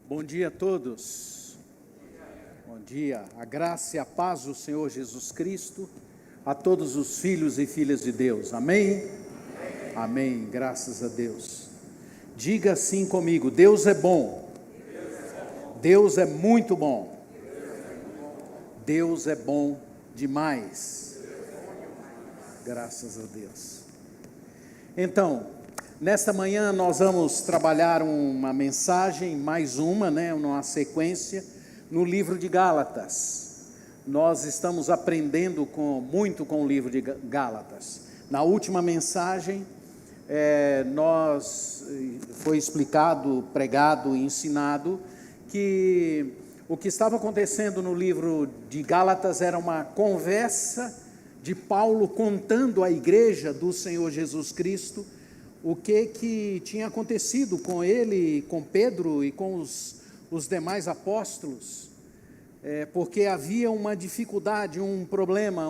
Bom dia a todos. Bom dia. A graça e a paz do Senhor Jesus Cristo a todos os filhos e filhas de Deus. Amém? Amém. Graças a Deus. Diga assim comigo: Deus é bom. Deus é muito bom. Deus é bom demais. Graças a Deus. Então, nesta manhã nós vamos trabalhar uma mensagem, mais uma sequência, no livro de Gálatas. Nós estamos aprendendo muito com o livro de Gálatas. Na última mensagem, foi explicado, pregado e ensinado que o que estava acontecendo no livro de Gálatas era uma conversa de Paulo contando à igreja do Senhor Jesus Cristo o que tinha acontecido com ele, com Pedro e com os demais apóstolos, porque havia uma dificuldade, um problema,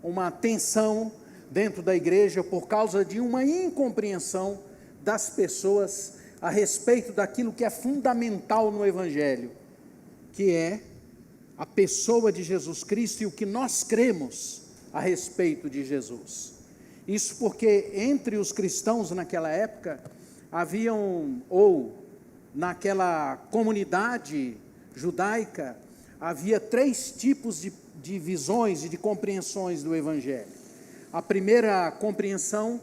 uma tensão dentro da igreja por causa de uma incompreensão das pessoas a respeito daquilo que é fundamental no Evangelho, que é a pessoa de Jesus Cristo e o que nós cremos a respeito de Jesus. Isso porque entre os cristãos naquela época, naquela comunidade judaica, havia três tipos de visões e de compreensões do Evangelho. A primeira compreensão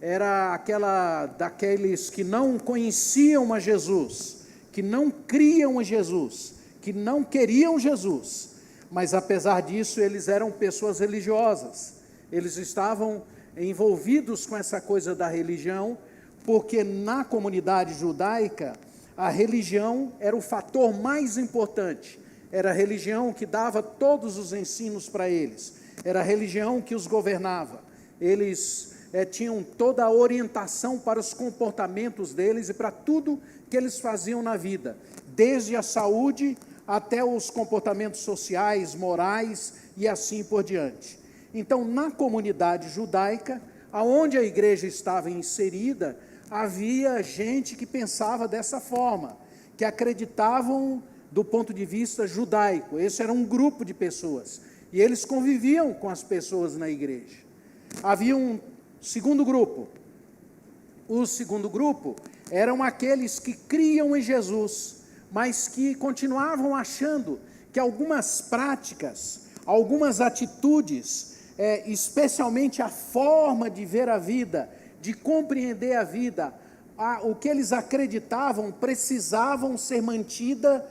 era aquela daqueles que não conheciam a Jesus, que não criam em Jesus, que não queriam Jesus, mas apesar disso eles eram pessoas religiosas, eles estavam envolvidos com essa coisa da religião, porque na comunidade judaica, a religião era o fator mais importante, era a religião que dava todos os ensinos para eles, era a religião que os governava, eles tinham toda a orientação para os comportamentos deles e para tudo que eles faziam na vida, desde a saúde até os comportamentos sociais, morais e assim por diante. Então, na comunidade judaica, aonde a igreja estava inserida, havia gente que pensava dessa forma, que acreditavam do ponto de vista judaico. Esse era um grupo de pessoas, e eles conviviam com as pessoas na igreja. Havia um segundo grupo. O segundo grupo eram aqueles que criam em Jesus, mas que continuavam achando que algumas práticas, algumas atitudes, especialmente a forma de ver a vida, de compreender a vida, o que eles acreditavam precisavam ser mantida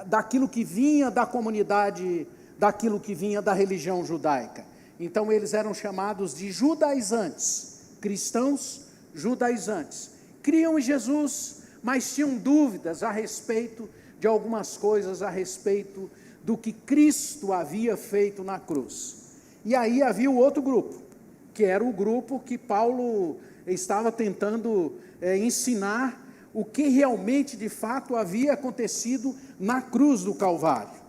daquilo que vinha da comunidade, daquilo que vinha da religião judaica. Então eles eram chamados de judaizantes, cristãos judaizantes. Criam em Jesus, mas tinham dúvidas a respeito de algumas coisas, a respeito do que Cristo havia feito na cruz. E aí havia o outro grupo, que era o grupo que Paulo estava tentando ensinar o que realmente, de fato, havia acontecido na cruz do Calvário.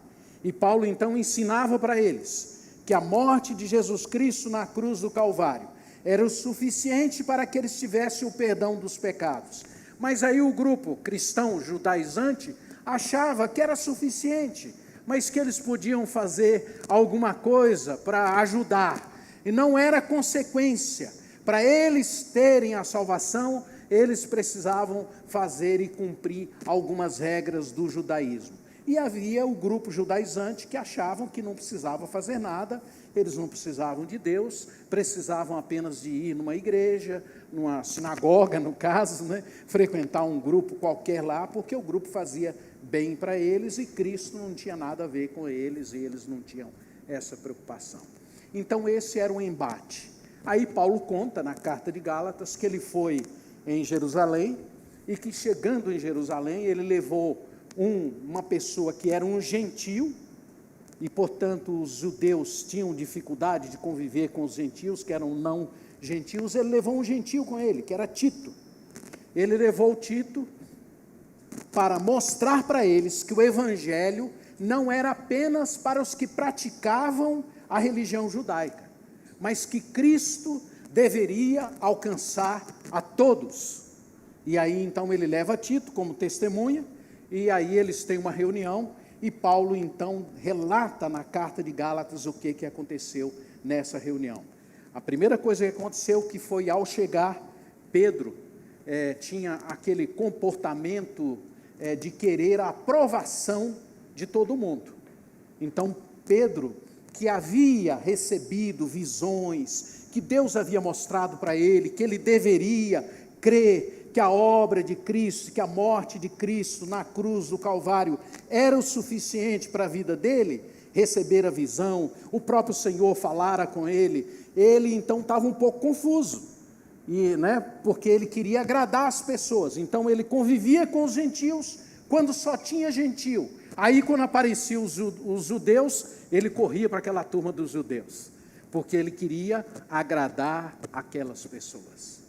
E Paulo, então, ensinava para eles que a morte de Jesus Cristo na cruz do Calvário era o suficiente para que eles tivessem o perdão dos pecados. Mas aí o grupo cristão judaizante achava que era suficiente, mas que eles podiam fazer alguma coisa para ajudar, e não era consequência. Para eles terem a salvação, eles precisavam fazer e cumprir algumas regras do judaísmo. E havia o grupo judaizante que achavam que não precisava fazer nada, eles não precisavam de Deus, precisavam apenas de ir numa igreja, numa sinagoga, no caso, frequentar um grupo qualquer lá, porque o grupo fazia bem para eles e Cristo não tinha nada a ver com eles e eles não tinham essa preocupação. Então esse era o embate. Aí Paulo conta na carta de Gálatas que ele foi em Jerusalém e que chegando em Jerusalém ele levou uma pessoa que era um gentil e portanto os judeus tinham dificuldade de conviver com os gentios que eram não gentios. Ele levou um gentil com ele, que era Tito. Ele levou Tito para mostrar para eles que o evangelho não era apenas para os que praticavam a religião judaica, mas que Cristo deveria alcançar a todos. E aí então ele leva Tito como testemunha, e aí eles têm uma reunião, e Paulo então relata na carta de Gálatas o que aconteceu nessa reunião. A primeira coisa que aconteceu que foi ao chegar, Pedro tinha aquele comportamento de querer a aprovação de todo mundo. Então Pedro, que havia recebido visões, que Deus havia mostrado para ele, que ele deveria crer que a obra de Cristo, que a morte de Cristo na cruz do Calvário era o suficiente para a vida dele, receber a visão, o próprio Senhor falara com ele então estava um pouco confuso, porque ele queria agradar as pessoas, então ele convivia com os gentios, quando só tinha gentio, aí quando apareciam os judeus, ele corria para aquela turma dos judeus, porque ele queria agradar aquelas pessoas.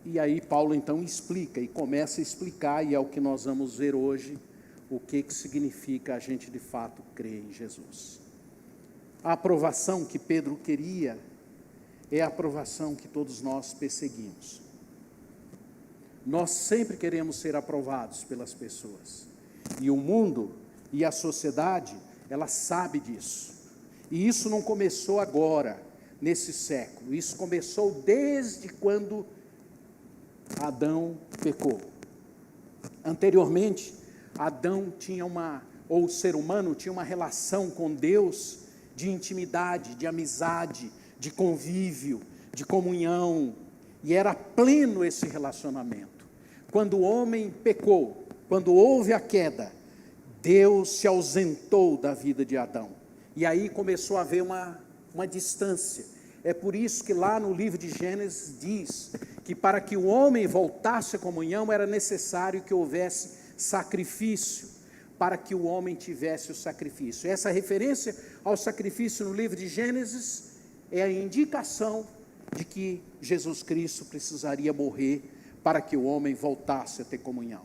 E aí Paulo então explica, e começa a explicar, e é o que nós vamos ver hoje, o que significa a gente de fato crer em Jesus. A aprovação que Pedro queria, é a aprovação que todos nós perseguimos. Nós sempre queremos ser aprovados pelas pessoas, e o mundo e a sociedade, ela sabe disso, e isso não começou agora, nesse século, isso começou desde quando Adão pecou. Anteriormente, Adão tinha o ser humano tinha uma relação com Deus de intimidade, de amizade, de convívio, de comunhão, e era pleno esse relacionamento. Quando o homem pecou, quando houve a queda, Deus se ausentou da vida de Adão, e aí começou a haver uma distância. É por isso que lá no livro de Gênesis diz que para que o homem voltasse à comunhão era necessário que houvesse sacrifício, para que o homem tivesse o sacrifício. Essa referência ao sacrifício no livro de Gênesis é a indicação de que Jesus Cristo precisaria morrer para que o homem voltasse a ter comunhão.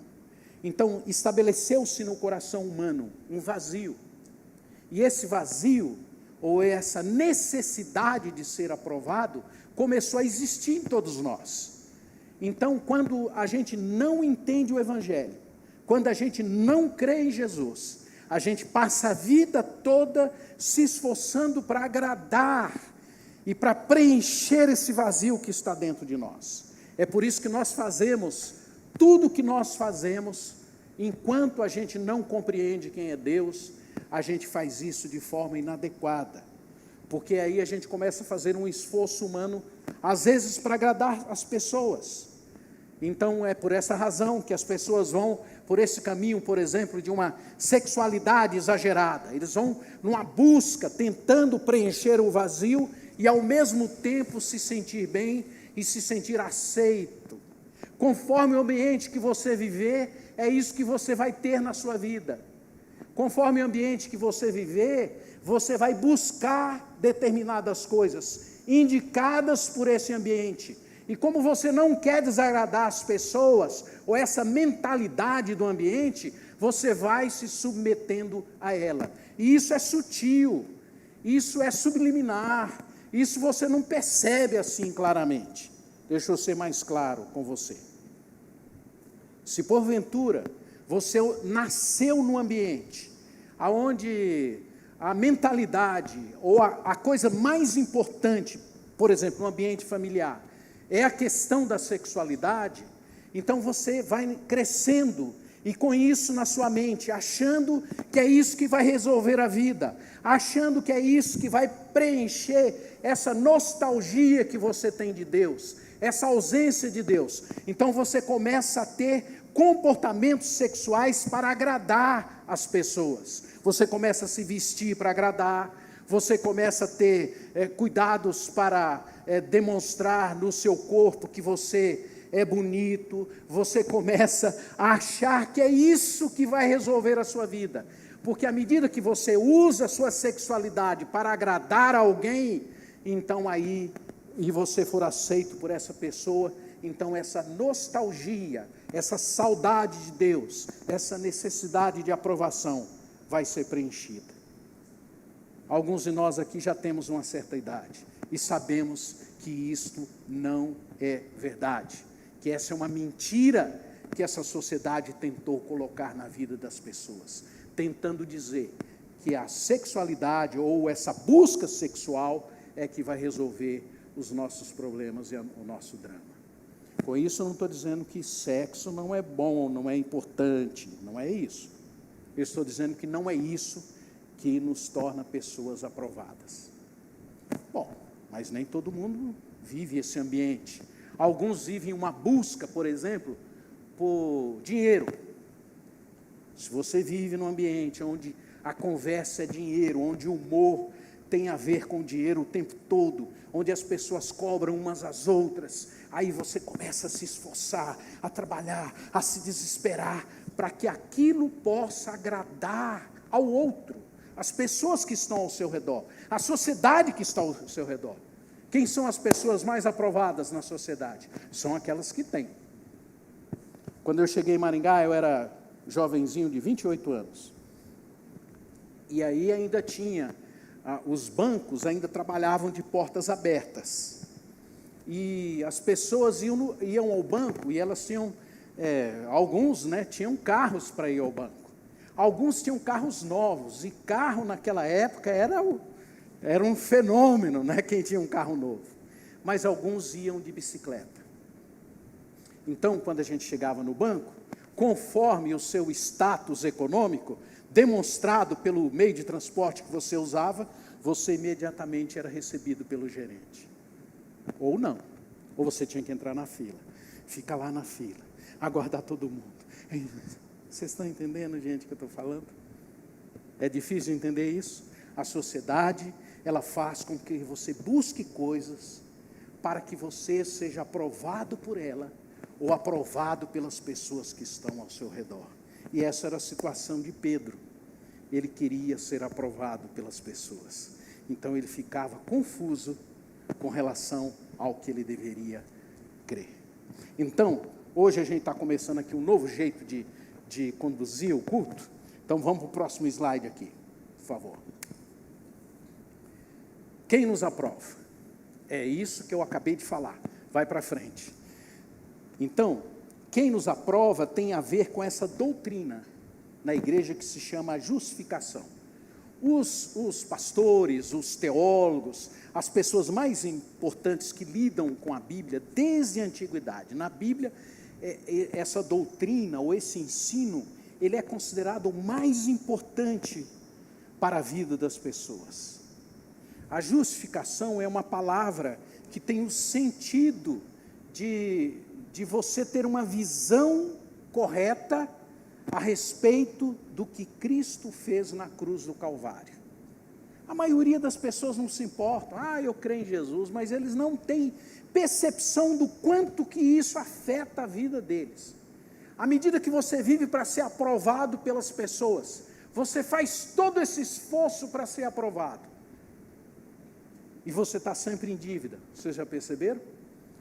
Então estabeleceu-se no coração humano um vazio, e esse vazio, ou essa necessidade de ser aprovado, começou a existir em todos nós. Então, quando a gente não entende o Evangelho, quando a gente não crê em Jesus, a gente passa a vida toda se esforçando para agradar e para preencher esse vazio que está dentro de nós. É por isso que nós fazemos tudo o que nós fazemos, enquanto a gente não compreende quem é Deus, a gente faz isso de forma inadequada, porque aí a gente começa a fazer um esforço humano, às vezes para agradar as pessoas. Então é por essa razão que as pessoas vão por esse caminho, por exemplo, de uma sexualidade exagerada. Eles vão numa busca, tentando preencher o vazio e ao mesmo tempo se sentir bem e se sentir aceito. Conforme o ambiente que você viver, é isso que você vai ter na sua vida. Conforme o ambiente que você viver, você vai buscar determinadas coisas, indicadas por esse ambiente. E como você não quer desagradar as pessoas, ou essa mentalidade do ambiente, você vai se submetendo a ela. E isso é sutil, isso é subliminar, isso você não percebe assim claramente. Deixa eu ser mais claro com você. Se porventura você nasceu num ambiente onde a mentalidade, ou a coisa mais importante, por exemplo, no ambiente familiar, é a questão da sexualidade, então você vai crescendo, e com isso na sua mente, achando que é isso que vai resolver a vida, achando que é isso que vai preencher essa nostalgia que você tem de Deus, essa ausência de Deus. Então você começa a ter comportamentos sexuais para agradar as pessoas. Você começa a se vestir para agradar, você começa a ter cuidados para demonstrar no seu corpo que você é bonito, você começa a achar que é isso que vai resolver a sua vida, porque à medida que você usa a sua sexualidade para agradar alguém, então aí, e você for aceito por essa pessoa, então essa nostalgia, essa saudade de Deus, essa necessidade de aprovação vai ser preenchida. Alguns de nós aqui já temos uma certa idade e sabemos que isto não é verdade, que essa é uma mentira que essa sociedade tentou colocar na vida das pessoas, tentando dizer que a sexualidade ou essa busca sexual é que vai resolver os nossos problemas e o nosso drama. Com isso eu não estou dizendo que sexo não é bom, não é importante, não é isso. Eu estou dizendo que não é isso que nos torna pessoas aprovadas. Bom, mas nem todo mundo vive esse ambiente. Alguns vivem uma busca, por exemplo, por dinheiro. Se você vive num ambiente onde a conversa é dinheiro, onde o humor tem a ver com dinheiro o tempo todo, onde as pessoas cobram umas às outras, aí você começa a se esforçar, a trabalhar, a se desesperar, para que aquilo possa agradar ao outro, as pessoas que estão ao seu redor, a sociedade que está ao seu redor. Quem são as pessoas mais aprovadas na sociedade? São aquelas que têm. Quando eu cheguei em Maringá, eu era jovenzinho de 28 anos. E aí ainda tinha, os bancos ainda trabalhavam de portas abertas. E as pessoas iam ao banco e elas tinham, alguns tinham carros para ir ao banco. Alguns tinham carros novos, e carro naquela época era um fenômeno, quem tinha um carro novo. Mas alguns iam de bicicleta. Então, quando a gente chegava no banco, conforme o seu status econômico, demonstrado pelo meio de transporte que você usava, você imediatamente era recebido pelo gerente. Ou não, ou você tinha que entrar na fila, ficar lá na fila, aguardar todo mundo. Vocês estão entendendo, gente, o que eu estou falando? É difícil entender isso? A sociedade, ela faz com que você busque coisas para que você seja aprovado por ela ou aprovado pelas pessoas que estão ao seu redor. E essa era a situação de Pedro. Ele queria ser aprovado pelas pessoas. Então ele ficava confuso com relação ao que ele deveria crer. Então, hoje a gente está começando aqui um novo jeito de conduzir o culto. Então vamos para o próximo slide aqui, por favor. Quem nos aprova? É isso que eu acabei de falar. Vai para frente. Então, quem nos aprova tem a ver com essa doutrina na igreja que se chama justificação. Os pastores, os teólogos, as pessoas mais importantes que lidam com a Bíblia desde a antiguidade. Na Bíblia, essa doutrina ou esse ensino, ele é considerado o mais importante para a vida das pessoas. A justificação é uma palavra que tem o sentido de você ter uma visão correta a respeito do que Cristo fez na cruz do Calvário. A maioria das pessoas não se importam, eu creio em Jesus, mas eles não têm percepção do quanto que isso afeta a vida deles. À medida que você vive para ser aprovado pelas pessoas, você faz todo esse esforço para ser aprovado. E você está sempre em dívida. Vocês já perceberam?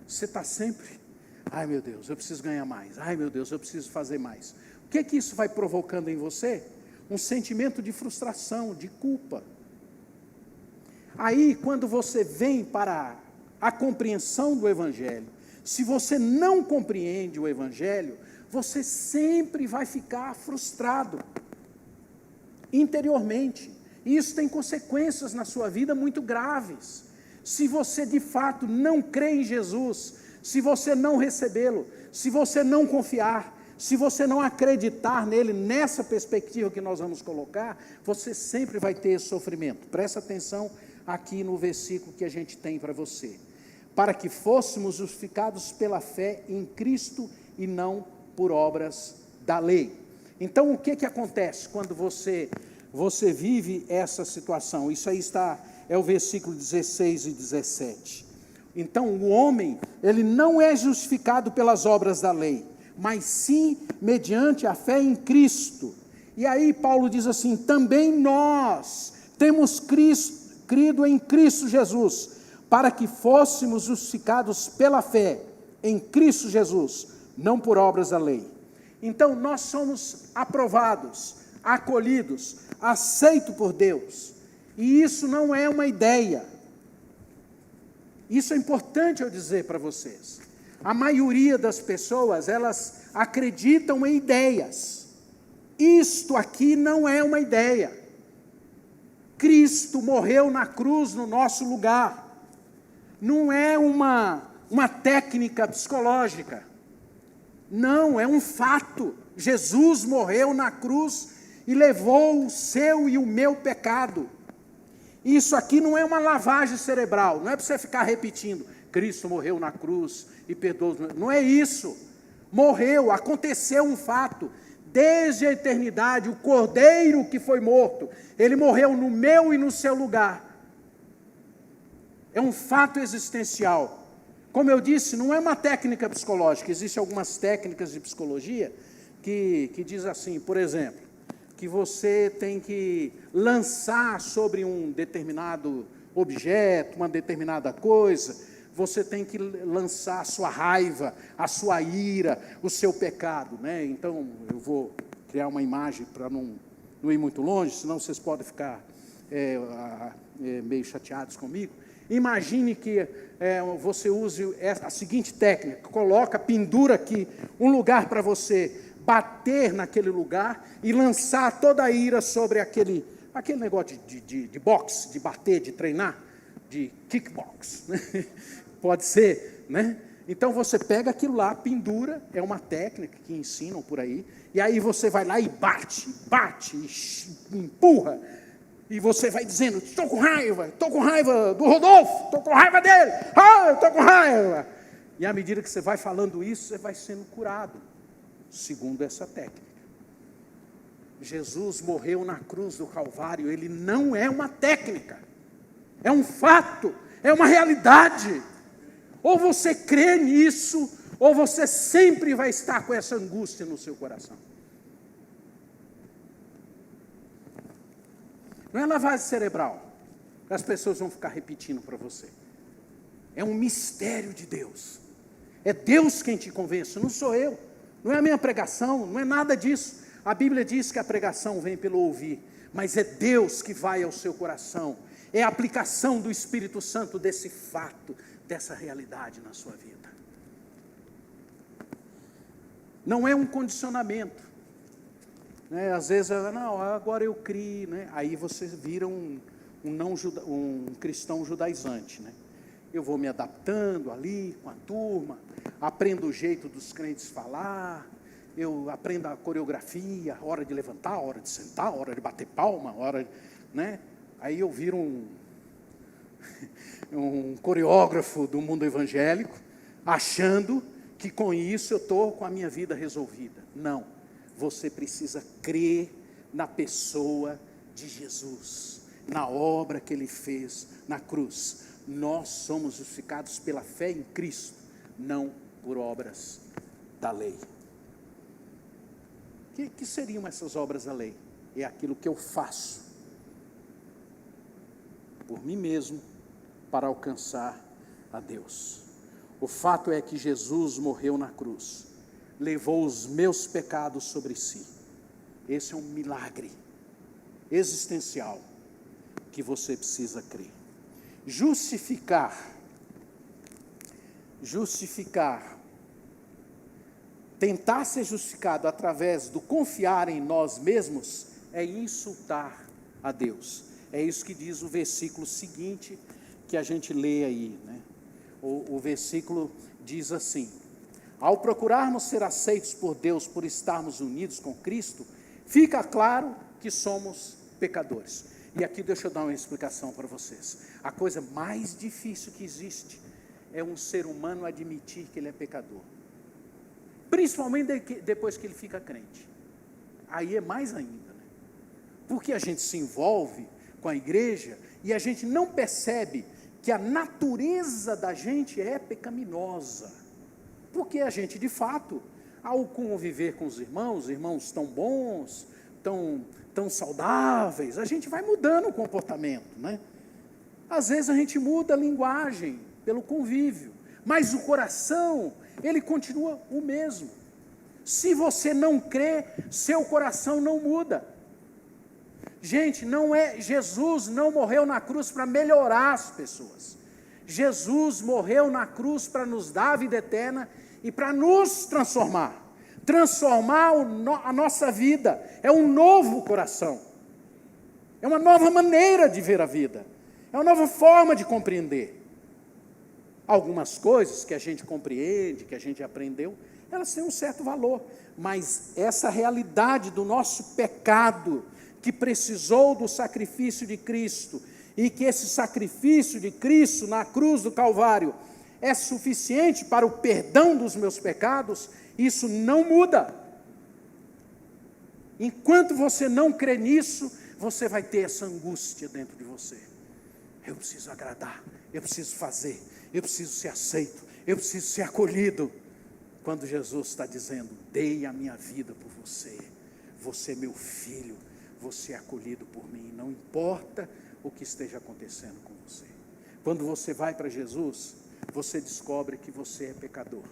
Você está sempre, ai meu Deus, eu preciso ganhar mais. Ai meu Deus, eu preciso fazer mais. O que isso vai provocando em você? Um sentimento de frustração, de culpa. Aí, quando você vem para a compreensão do Evangelho, se você não compreende o Evangelho, você sempre vai ficar frustrado, interiormente. E isso tem consequências na sua vida muito graves. Se você de fato não crê em Jesus, se você não recebê-lo, se você não confiar, se você não acreditar nele, nessa perspectiva que nós vamos colocar, você sempre vai ter esse sofrimento. Presta atenção aqui no versículo que a gente tem para você. Para que fôssemos justificados pela fé em Cristo e não por obras da lei. Então, o que acontece quando você vive essa situação? Isso aí é o versículo 16 e 17. Então, o homem, ele não é justificado pelas obras da lei, mas sim mediante a fé em Cristo. E aí Paulo diz assim, também nós temos crido em Cristo Jesus, para que fôssemos justificados pela fé em Cristo Jesus, não por obras da lei. Então nós somos aprovados, acolhidos, aceitos por Deus, e isso não é uma ideia. Isso é importante eu dizer para vocês. A maioria das pessoas, elas acreditam em ideias. Isto aqui não é uma ideia. Cristo morreu na cruz no nosso lugar. Não é uma técnica psicológica. Não, é um fato. Jesus morreu na cruz e levou o seu e o meu pecado. Isso aqui não é uma lavagem cerebral, não é para você ficar repetindo, Cristo morreu na cruz e perdoou. Não é isso. Morreu, aconteceu um fato. Desde a eternidade, o Cordeiro que foi morto, ele morreu no meu e no seu lugar. É um fato existencial. Como eu disse, não é uma técnica psicológica. Existem algumas técnicas de psicologia que diz assim, por exemplo, que você tem que lançar sobre um determinado objeto, uma determinada coisa, você tem que lançar a sua raiva, a sua ira, o seu pecado, né? Então, eu vou criar uma imagem para não ir muito longe, senão vocês podem ficar meio chateados comigo. Imagine que você use a seguinte técnica, pendura aqui um lugar para você bater naquele lugar e lançar toda a ira sobre aquele negócio de boxe, de bater, de treinar, de kickbox, né? Pode ser, né? Então você pega aquilo lá, pendura, é uma técnica que ensinam por aí, e aí você vai lá e bate, empurra, e você vai dizendo, estou com raiva do Rodolfo, estou com raiva dele, estou com raiva. E à medida que você vai falando isso, você vai sendo curado, segundo essa técnica. Jesus morreu na cruz do Calvário, ele não é uma técnica, é um fato, é uma realidade. Ou você crê nisso, ou você sempre vai estar com essa angústia no seu coração. Não é lavagem cerebral, que as pessoas vão ficar repetindo para você. É um mistério de Deus. É Deus quem te convence, não sou eu. Não é a minha pregação, não é nada disso. A Bíblia diz que a pregação vem pelo ouvir, mas é Deus que vai ao seu coração. É a aplicação do Espírito Santo desse fato, dessa realidade na sua vida. Não é um condicionamento, né? Às vezes, não, agora eu criei, né? Aí você vira um cristão judaizante, né? Eu vou me adaptando ali com a turma, aprendo o jeito dos crentes falar, eu aprendo a coreografia, hora de levantar, hora de sentar, hora de bater palma, né? Aí eu viro um coreógrafo do mundo evangélico, achando que com isso eu estou com a minha vida resolvida. Não, você precisa crer na pessoa de Jesus, na obra que Ele fez na cruz. Nós somos justificados pela fé em Cristo, não por obras da lei. Que seriam essas obras da lei? É aquilo que eu faço por mim mesmo, para alcançar a Deus. O fato é que Jesus morreu na cruz, levou os meus pecados sobre si. Esse é um milagre existencial que você precisa crer. Justificar, tentar ser justificado através do confiar em nós mesmos, é insultar a Deus. É isso que diz o versículo seguinte que a gente lê aí, né? O versículo diz assim: ao procurarmos ser aceitos por Deus por estarmos unidos com Cristo, fica claro que somos pecadores. E aqui deixa eu dar uma explicação para vocês. A coisa mais difícil que existe é um ser humano admitir que ele é pecador, principalmente depois que ele fica crente. Aí é mais ainda, né? Porque a gente se envolve com a igreja e a gente não percebe que a natureza da gente é pecaminosa, porque a gente de fato, ao conviver com os irmãos tão bons, tão saudáveis, a gente vai mudando o comportamento, né? Às vezes a gente muda a linguagem pelo convívio, mas o coração, ele continua o mesmo. Se você não crê, seu coração não muda. Gente, Jesus não morreu na cruz para melhorar as pessoas. Jesus morreu na cruz para nos dar a vida eterna e para nos transformar. Transformar a nossa vida. É um novo coração. É uma nova maneira de ver a vida. É uma nova forma de compreender. Algumas coisas que a gente compreende, que a gente aprendeu, elas têm um certo valor. Mas essa realidade do nosso pecado, que precisou do sacrifício de Cristo, e que esse sacrifício de Cristo na cruz do Calvário é suficiente para o perdão dos meus pecados, isso não muda. Enquanto você não crê nisso, você vai ter essa angústia dentro de você. Eu preciso agradar, eu preciso fazer, eu preciso ser aceito, eu preciso ser acolhido. Quando Jesus está dizendo, dei a minha vida por você, você é meu filho, você é acolhido por mim, não importa o que esteja acontecendo com você. Quando você vai para Jesus, você descobre que você é pecador.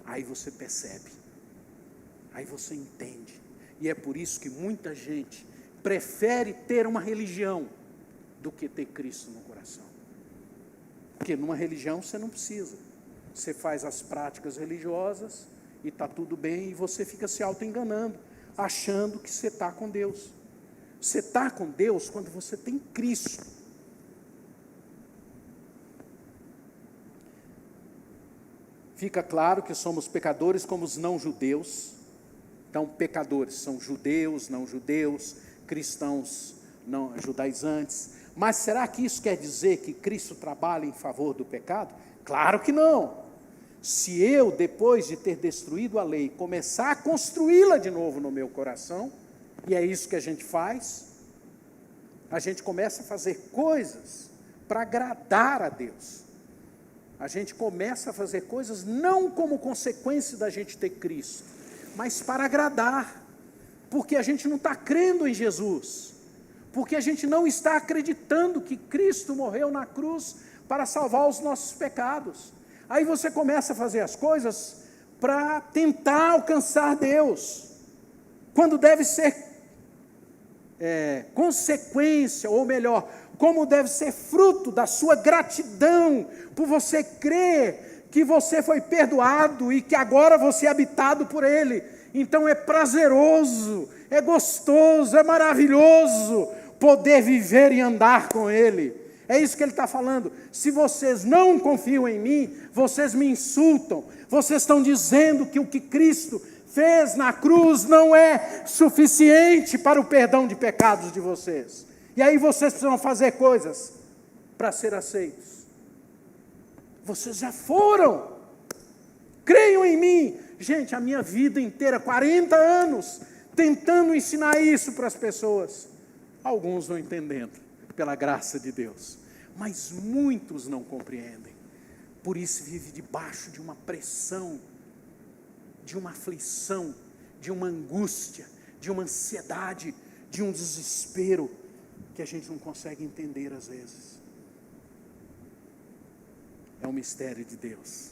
Aí você percebe, aí você entende, e é por isso que muita gente prefere ter uma religião do que ter Cristo no coração. Porque numa religião você não precisa, você faz as práticas religiosas e está tudo bem, e você fica se auto-enganando, achando que você está com Deus. Você está com Deus quando você tem Cristo. Fica claro que somos pecadores como os não-judeus. Então, pecadores são judeus, não-judeus, cristãos, não judaizantes. Mas será que isso quer dizer que Cristo trabalha em favor do pecado? Claro que não. Se eu, depois de ter destruído a lei, começar a construí-la de novo no meu coração, e é isso que a gente faz, a gente começa a fazer coisas para agradar a Deus. A gente começa a fazer coisas não como consequência da gente ter Cristo, mas para agradar, porque a gente não está crendo em Jesus, porque a gente não está acreditando que Cristo morreu na cruz para salvar os nossos pecados. Aí você começa a fazer as coisas para tentar alcançar Deus, quando deve ser consequência, ou melhor, como deve ser fruto da sua gratidão, por você crer que você foi perdoado e que agora você é habitado por Ele. Então é prazeroso, é gostoso, é maravilhoso poder viver e andar com Ele. É isso que Ele está falando. Se vocês não confiam em mim, vocês me insultam, vocês estão dizendo que o que Cristo fez na cruz não é suficiente para o perdão de pecados de vocês. E aí vocês precisam fazer coisas para ser aceitos. Vocês já foram. Creiam em mim. Gente, a minha vida inteira, 40 anos, tentando ensinar isso para as pessoas. Alguns não entendendo, pela graça de Deus. Mas muitos não compreendem. Por isso vive debaixo de uma pressão, de uma aflição, de uma angústia, de uma ansiedade, de um desespero, que a gente não consegue entender às vezes. É um mistério de Deus,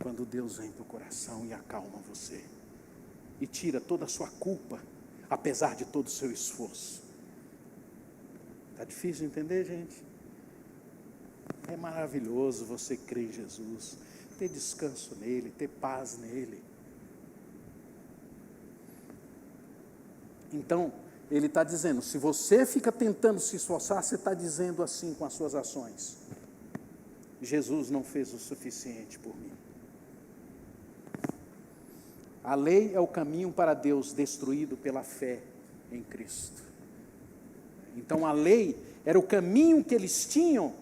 quando Deus vem para o coração e acalma você, e tira toda a sua culpa, apesar de todo o seu esforço. Está difícil de entender, gente? É maravilhoso você crer em Jesus, ter descanso nele, ter paz nele. Então, ele está dizendo, se você fica tentando se esforçar, você está dizendo assim com as suas ações: Jesus não fez o suficiente por mim. A lei é o caminho para Deus destruído pela fé em Cristo. Então a lei era o caminho que eles tinham,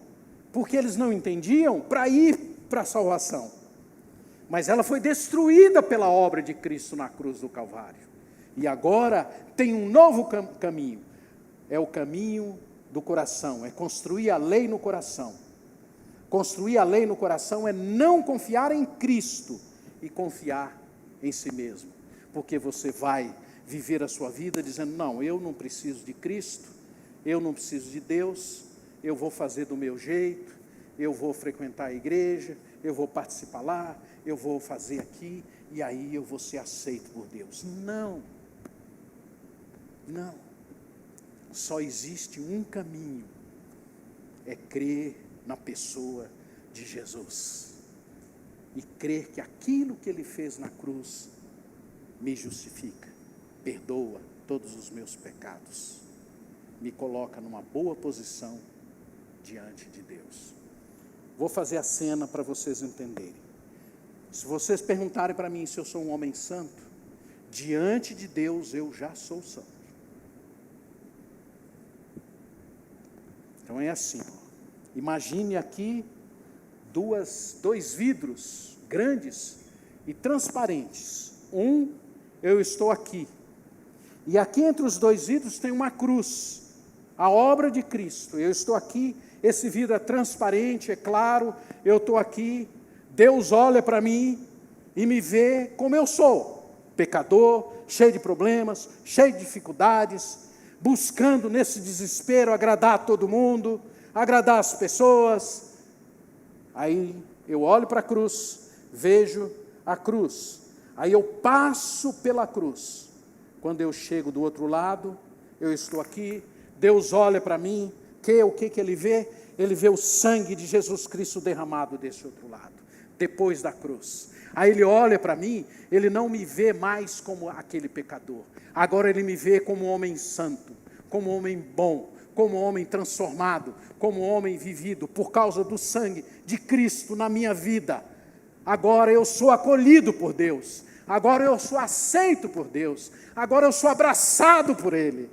porque eles não entendiam, para ir para a salvação. Mas ela foi destruída pela obra de Cristo na cruz do Calvário. E agora tem um novo caminho. É o caminho do coração, é construir a lei no coração. Construir a lei no coração é não confiar em Cristo e confiar em si mesmo. Porque você vai viver a sua vida dizendo, não, eu não preciso de Cristo, eu não preciso de Deus, eu vou fazer do meu jeito, eu vou frequentar a igreja, eu vou participar lá, eu vou fazer aqui, e aí eu vou ser aceito por Deus. Não. Não. Só existe um caminho, é crer na pessoa de Jesus. E crer que aquilo que Ele fez na cruz me justifica, perdoa todos os meus pecados, me coloca numa boa posição diante de Deus. Vou fazer a cena para vocês entenderem. Se vocês perguntarem para mim se eu sou um homem santo, diante de Deus eu já sou santo. Então é assim, ó. Imagine aqui dois vidros grandes e transparentes. Eu estou aqui. E aqui entre os dois vidros tem uma cruz, a obra de Cristo. Eu estou aqui, esse vidro é transparente, é claro, eu estou aqui. Deus olha para mim e me vê como eu sou, pecador, cheio de problemas, cheio de dificuldades, buscando nesse desespero agradar a todo mundo, agradar as pessoas. Aí eu olho para a cruz, vejo a cruz, aí eu passo pela cruz. Quando eu chego do outro lado, eu estou aqui, Deus olha para mim, o que Ele vê? Ele vê o sangue de Jesus Cristo derramado desse outro lado, depois da cruz. Aí Ele olha para mim, Ele não me vê mais como aquele pecador, agora Ele me vê como um homem santo, como um homem bom, como um homem transformado, como um homem vivido, por causa do sangue de Cristo na minha vida. Agora eu sou acolhido por Deus, agora eu sou aceito por Deus, agora eu sou abraçado por Ele.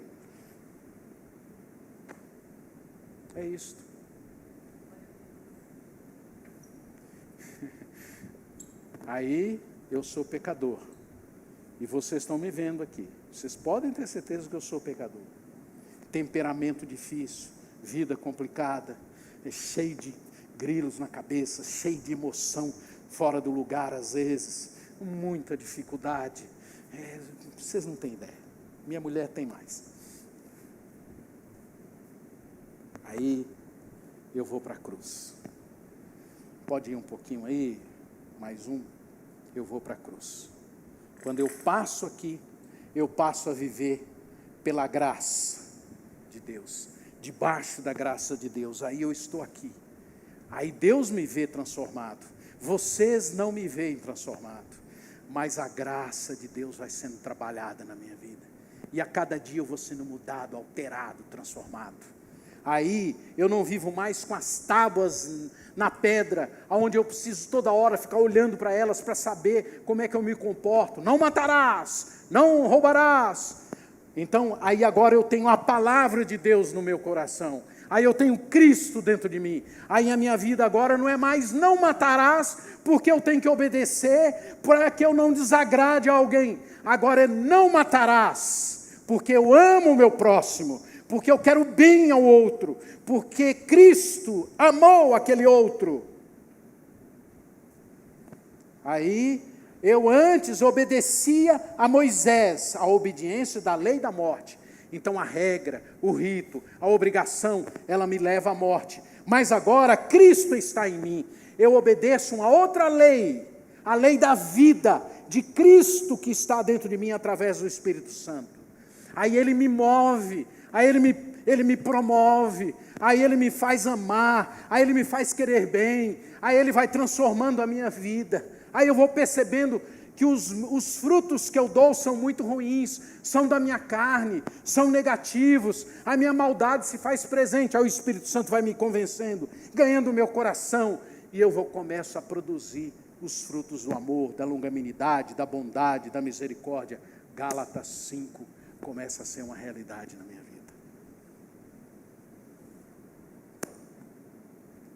É isto. Aí eu sou pecador, e vocês estão me vendo aqui, vocês podem ter certeza que eu sou pecador. Temperamento difícil, vida complicada, cheio de grilos na cabeça, cheio de emoção fora do lugar às vezes, muita dificuldade, vocês não têm ideia, minha mulher tem mais. Aí eu vou para a cruz, pode ir um pouquinho aí, mais um, eu vou para a cruz. Quando eu passo aqui, eu passo a viver pela graça de Deus, debaixo da graça de Deus. Aí eu estou aqui, aí Deus me vê transformado, vocês não me veem transformado, mas a graça de Deus vai sendo trabalhada na minha vida, e a cada dia eu vou sendo mudado, alterado, transformado. Aí eu não vivo mais com as tábuas na pedra, onde eu preciso toda hora ficar olhando para elas para saber como é que eu me comporto. Não matarás, não roubarás. Então, aí agora eu tenho a palavra de Deus no meu coração. Aí eu tenho Cristo dentro de mim. Aí a minha vida agora não é mais não matarás, porque eu tenho que obedecer para que eu não desagrade a alguém. Agora é não matarás, porque eu amo o meu próximo, porque eu quero bem ao outro, porque Cristo amou aquele outro. Aí eu antes obedecia a Moisés, a obediência da lei da morte. Então a regra, o rito, a obrigação, ela me leva à morte. Mas agora Cristo está em mim. Eu obedeço uma outra lei, a lei da vida, de Cristo que está dentro de mim através do Espírito Santo. Aí Ele me move, aí Ele me promove, aí Ele me faz amar, aí Ele me faz querer bem, aí Ele vai transformando a minha vida. Aí eu vou percebendo que os frutos que eu dou são muito ruins, são da minha carne, são negativos, a minha maldade se faz presente, aí o Espírito Santo vai me convencendo, ganhando o meu coração, e eu começo a produzir os frutos do amor, da longanimidade, da bondade, da misericórdia. Gálatas 5 começa a ser uma realidade na minha vida.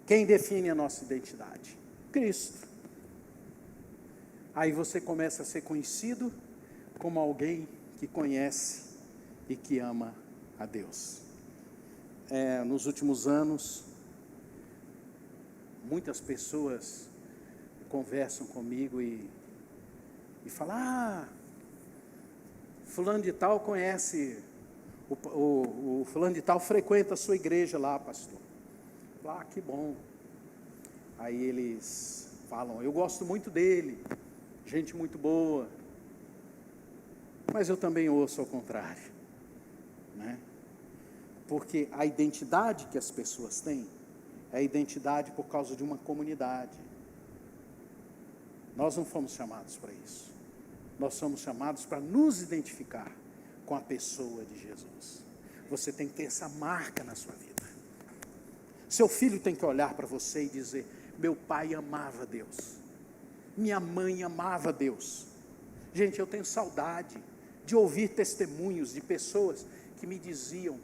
Quem define a nossa identidade? Cristo. Aí você começa a ser conhecido como alguém que conhece e que ama a Deus. Nos últimos anos, muitas pessoas conversam comigo e falam: fulano de tal conhece, o fulano de tal frequenta a sua igreja lá, pastor. Que bom. Aí eles falam: eu gosto muito dele, gente muito boa. Mas eu também ouço ao contrário, né? Porque a identidade que as pessoas têm é identidade por causa de uma comunidade. Nós não fomos chamados para isso. Nós somos chamados para nos identificar com a pessoa de Jesus. Você tem que ter essa marca na sua vida. Seu filho tem que olhar para você e dizer: meu pai amava Deus, minha mãe amava Deus. Gente, eu tenho saudade de ouvir testemunhos de pessoas que me diziam,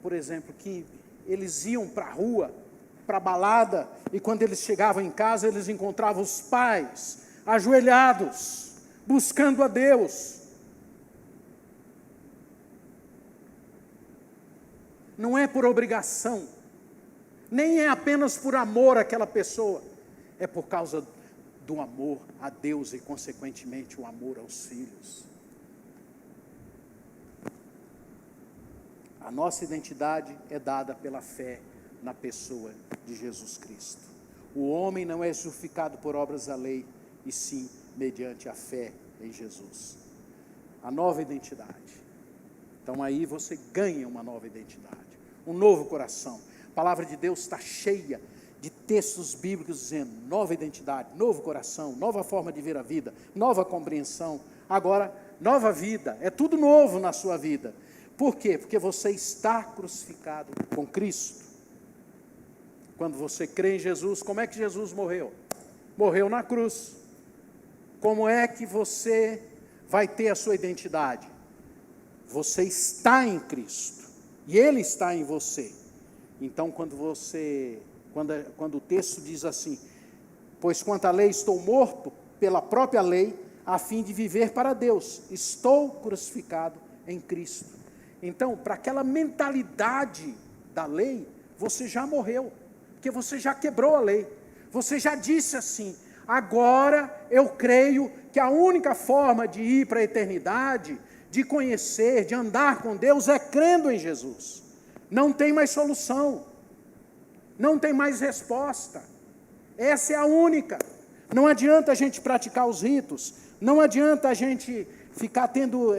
por exemplo, que eles iam para a rua, para a balada, e quando eles chegavam em casa, eles encontravam os pais ajoelhados, buscando a Deus. Não é por obrigação, nem é apenas por amor àquela pessoa, é por causa do amor a Deus e, consequentemente, o amor aos filhos. A nossa identidade é dada pela fé na pessoa de Jesus Cristo. O homem não é justificado por obras da lei, e sim mediante a fé em Jesus. A nova identidade. Então aí você ganha uma nova identidade, um novo coração. A palavra de Deus está cheia de textos bíblicos dizendo: nova identidade, novo coração, nova forma de ver a vida, nova compreensão. Agora, nova vida, é tudo novo na sua vida. Por quê? Porque você está crucificado com Cristo. Quando você crê em Jesus, como é que Jesus morreu? Morreu na cruz. Como é que você vai ter a sua identidade? Você está em Cristo, e Ele está em você. Então, quando o texto diz assim: pois quanto à lei estou morto pela própria lei, a fim de viver para Deus, estou crucificado em Cristo. Então, para aquela mentalidade da lei, você já morreu, porque você já quebrou a lei, você já disse assim: agora eu creio que a única forma de ir para a eternidade, de conhecer, de andar com Deus, é crendo em Jesus. Não tem mais solução, não tem mais resposta, essa é a única. Não adianta a gente praticar os ritos, não adianta a gente ficar tendo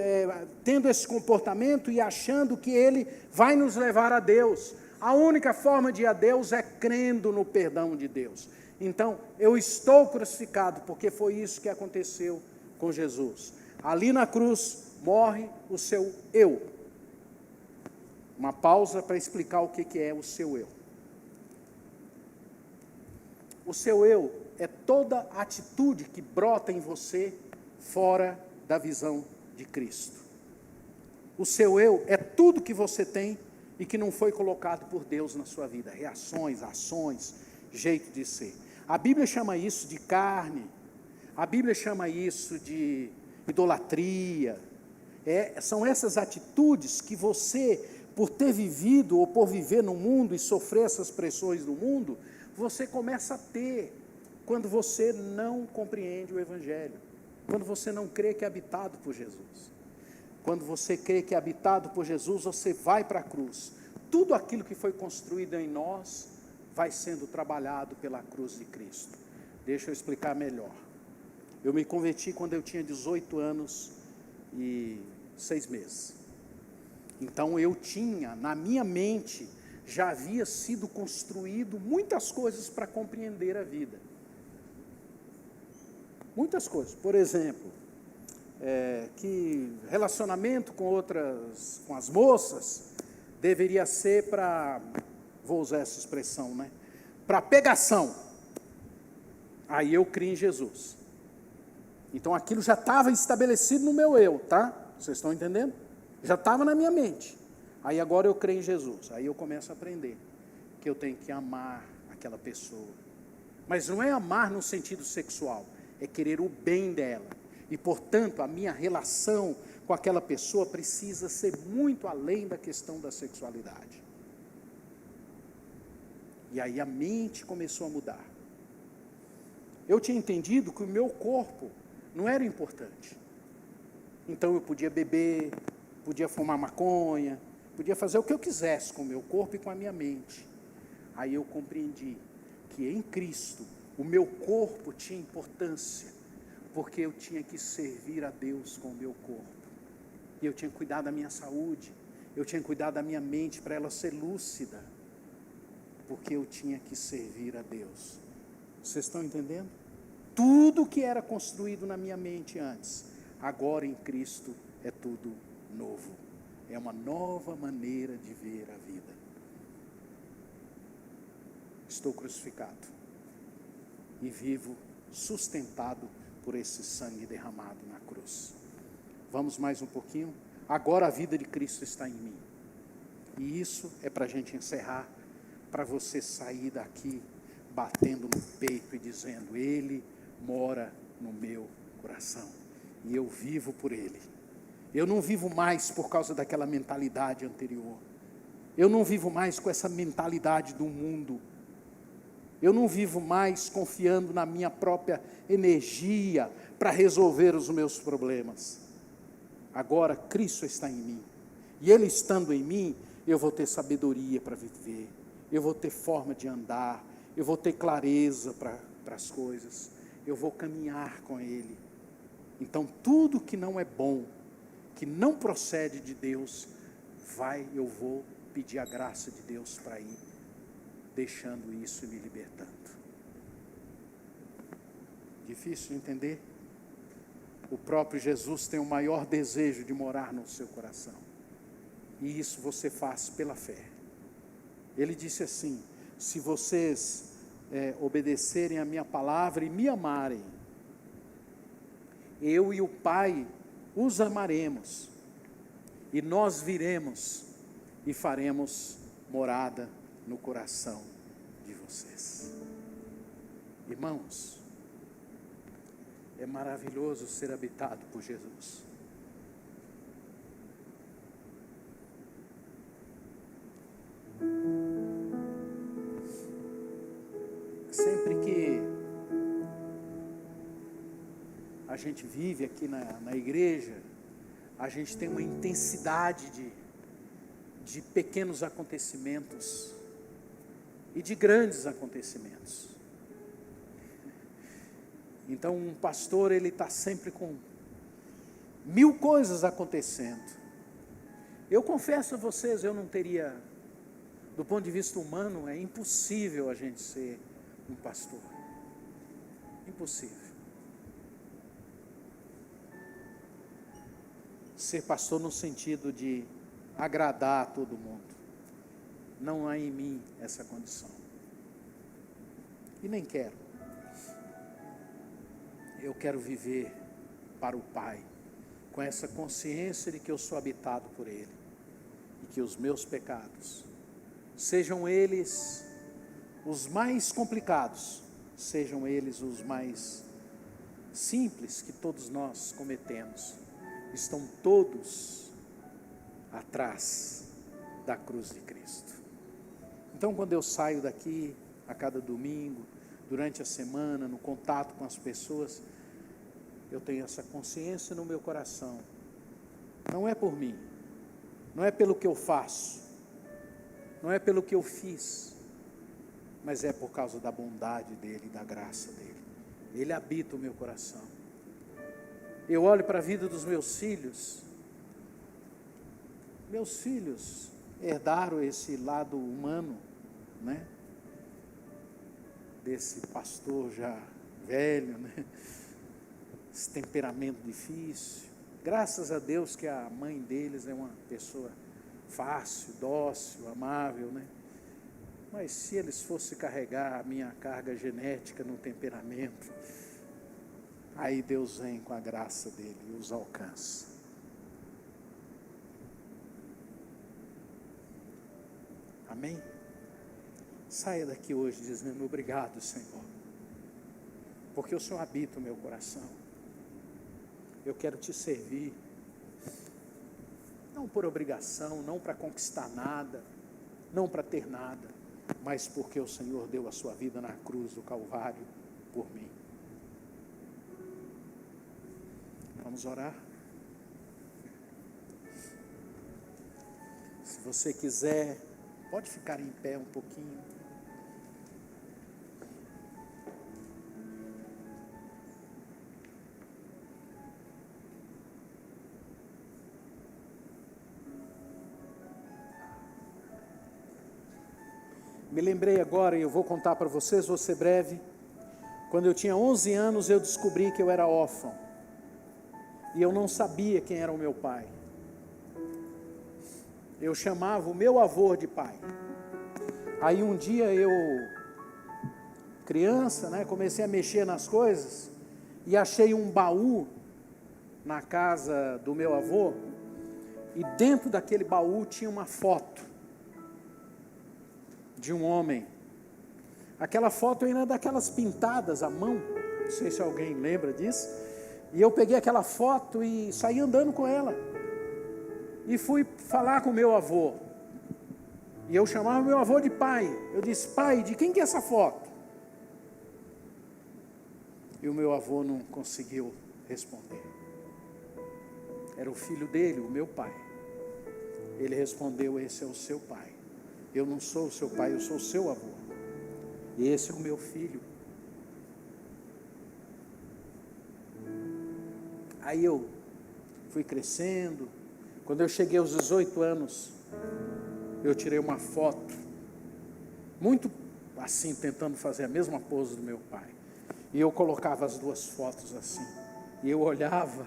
esse comportamento e achando que ele vai nos levar a Deus. A única forma de ir a Deus é crendo no perdão de Deus. Então, eu estou crucificado, porque foi isso que aconteceu com Jesus. Ali na cruz, morre o seu eu. Uma pausa para explicar o que é o seu eu. O seu eu é toda atitude que brota em você fora da visão de Cristo. O seu eu é tudo que você tem e que não foi colocado por Deus na sua vida. Reações, ações, jeito de ser. A Bíblia chama isso de carne. A Bíblia chama isso de idolatria. São essas atitudes que você, por ter vivido ou por viver no mundo e sofrer essas pressões do mundo, você começa a ter quando você não compreende o Evangelho, quando você não crê que é habitado por Jesus. Quando você crê que é habitado por Jesus, você vai para a cruz. Tudo aquilo que foi construído em nós vai sendo trabalhado pela cruz de Cristo. Deixa eu explicar melhor. Eu me converti quando eu tinha 18 anos e 6 meses. Então eu tinha, na minha mente, já havia sido construído muitas coisas para compreender a vida. Muitas coisas. Por exemplo, que relacionamento com as moças, deveria ser para, vou usar essa expressão, né? Para pegação. Aí eu criei em Jesus. Então aquilo já estava estabelecido no meu eu, tá? Vocês estão entendendo? Já estava na minha mente. Aí agora eu creio em Jesus. Aí eu começo a aprender que eu tenho que amar aquela pessoa. Mas não é amar no sentido sexual, é querer o bem dela. E, portanto, a minha relação com aquela pessoa precisa ser muito além da questão da sexualidade. E aí a mente começou a mudar. Eu tinha entendido que o meu corpo não era importante. Então eu podia beber, podia fumar maconha, podia fazer o que eu quisesse com o meu corpo e com a minha mente. Aí eu compreendi que em Cristo o meu corpo tinha importância, porque eu tinha que servir a Deus com o meu corpo. E eu tinha que cuidar da minha saúde, eu tinha que cuidar da minha mente para ela ser lúcida. porque eu tinha que servir a Deus. Vocês estão entendendo? Tudo que era construído na minha mente antes, agora em Cristo é tudo novo. É uma nova maneira de ver a vida. Estou crucificado e vivo sustentado por esse sangue derramado na cruz. Vamos mais um pouquinho? Agora a vida de Cristo está em mim. E isso é para a gente encerrar, para você sair daqui batendo no peito e dizendo: Ele mora no meu coração e eu vivo por Ele. Eu não vivo mais por causa daquela mentalidade anterior. Eu não vivo mais com essa mentalidade do mundo. Eu não vivo mais confiando na minha própria energia para resolver os meus problemas. Agora Cristo está em mim. E Ele estando em mim, eu vou ter sabedoria para viver. Eu vou ter forma de andar. Eu vou ter clareza para as coisas. Eu vou caminhar com Ele. Então tudo que não é bom, que não procede de Deus, eu vou pedir a graça de Deus para ir deixando isso e me libertando. Difícil de entender? O próprio Jesus tem o maior desejo de morar no seu coração. E isso você faz pela fé. Ele disse assim: se vocês obedecerem a minha palavra e me amarem, eu e o Pai os amaremos, e nós viremos e faremos morada no coração de vocês. Irmãos, é maravilhoso ser habitado por Jesus. Sempre que a gente vive aqui na igreja, a gente tem uma intensidade de pequenos acontecimentos e de grandes acontecimentos. Então um pastor, ele está sempre com 1000 coisas acontecendo. Eu confesso a vocês, eu não teria, do ponto de vista humano, é impossível a gente ser um pastor. Impossível. Ser pastor no sentido de agradar a todo mundo. Não há em mim essa condição. E nem quero. Eu quero viver para o Pai, com essa consciência de que eu sou habitado por Ele. E que os meus pecados, sejam eles os mais complicados, sejam eles os mais simples que todos nós cometemos, estão todos atrás da cruz de Cristo. Então, quando eu saio daqui a cada domingo, durante a semana, no contato com as pessoas, eu tenho essa consciência no meu coração. Não é por mim, não é pelo que eu faço, não é pelo que eu fiz, mas é por causa da bondade dEle, da graça dEle. Ele habita o meu coração. Eu olho para a vida dos meus filhos. Meus filhos herdaram esse lado humano, né? Desse pastor já velho, né? Esse temperamento difícil. Graças a Deus que a mãe deles é uma pessoa fácil, dócil, amável, né? Mas se eles fossem carregar a minha carga genética no temperamento, aí Deus vem com a graça dele e os alcança. Amém? Saia daqui hoje dizendo: obrigado, Senhor, porque o Senhor habita o meu coração. Eu quero te servir, não por obrigação, não para conquistar nada, não para ter nada, mas porque o Senhor deu a sua vida na cruz do Calvário por mim. Vamos orar? Se você quiser, pode ficar em pé um pouquinho. Me lembrei agora, e eu vou contar para vocês, vou ser breve. Quando eu tinha 11 anos, eu descobri que eu era órfão. E eu não sabia quem era o meu pai. Eu chamava o meu avô de pai. Aí um dia eu, criança, comecei a mexer nas coisas e achei um baú na casa do meu avô, e dentro daquele baú tinha uma foto de um homem. Aquela foto ainda é daquelas pintadas à mão, não sei se alguém lembra disso, e eu peguei aquela foto e saí andando com ela, e fui falar com meu avô, e eu chamava meu avô de pai. Eu disse: pai, de quem que é essa foto? E o meu avô não conseguiu responder. Era o filho dele, o meu pai. Ele respondeu: esse é o seu pai. Eu não sou o seu pai, eu sou o seu avô. E esse é o meu filho. Aí eu fui crescendo. Quando eu cheguei aos 18 anos, eu tirei uma foto, muito assim, tentando fazer a mesma pose do meu pai. E eu colocava as duas fotos assim. E eu olhava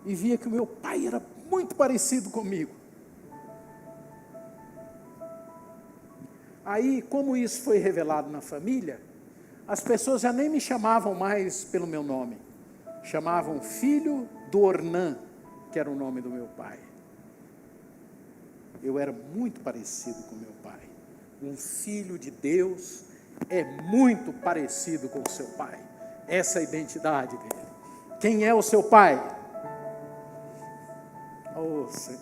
e via que o meu pai era muito parecido comigo. Aí, como isso foi revelado na família, as pessoas já nem me chamavam mais pelo meu nome. Chamavam filho do Ornã, que era o nome do meu pai. Eu era muito parecido com meu pai. Um filho de Deus é muito parecido com o seu pai. Essa é a identidade dele. Quem é o seu pai? Oh, Senhor.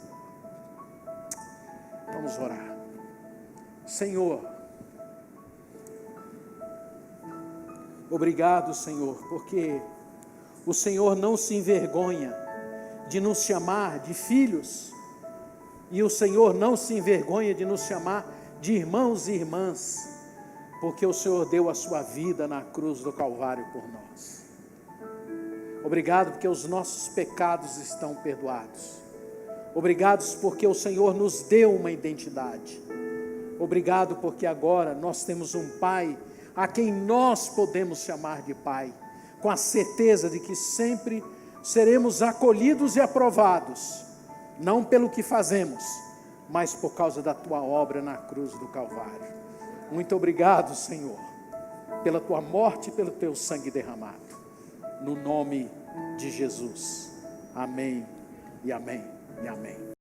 Vamos orar. Senhor, obrigado, Senhor, porque o Senhor não se envergonha de nos chamar de filhos, e o Senhor não se envergonha de nos chamar de irmãos e irmãs, porque o Senhor deu a sua vida na cruz do Calvário por nós. Obrigado porque os nossos pecados estão perdoados. Obrigado porque o Senhor nos deu uma identidade. Obrigado porque agora nós temos um Pai a quem nós podemos chamar de Pai, com a certeza de que sempre seremos acolhidos e aprovados, não pelo que fazemos, mas por causa da Tua obra na cruz do Calvário. Muito obrigado, Senhor, pela Tua morte e pelo Teu sangue derramado, no nome de Jesus. Amém e amém e amém.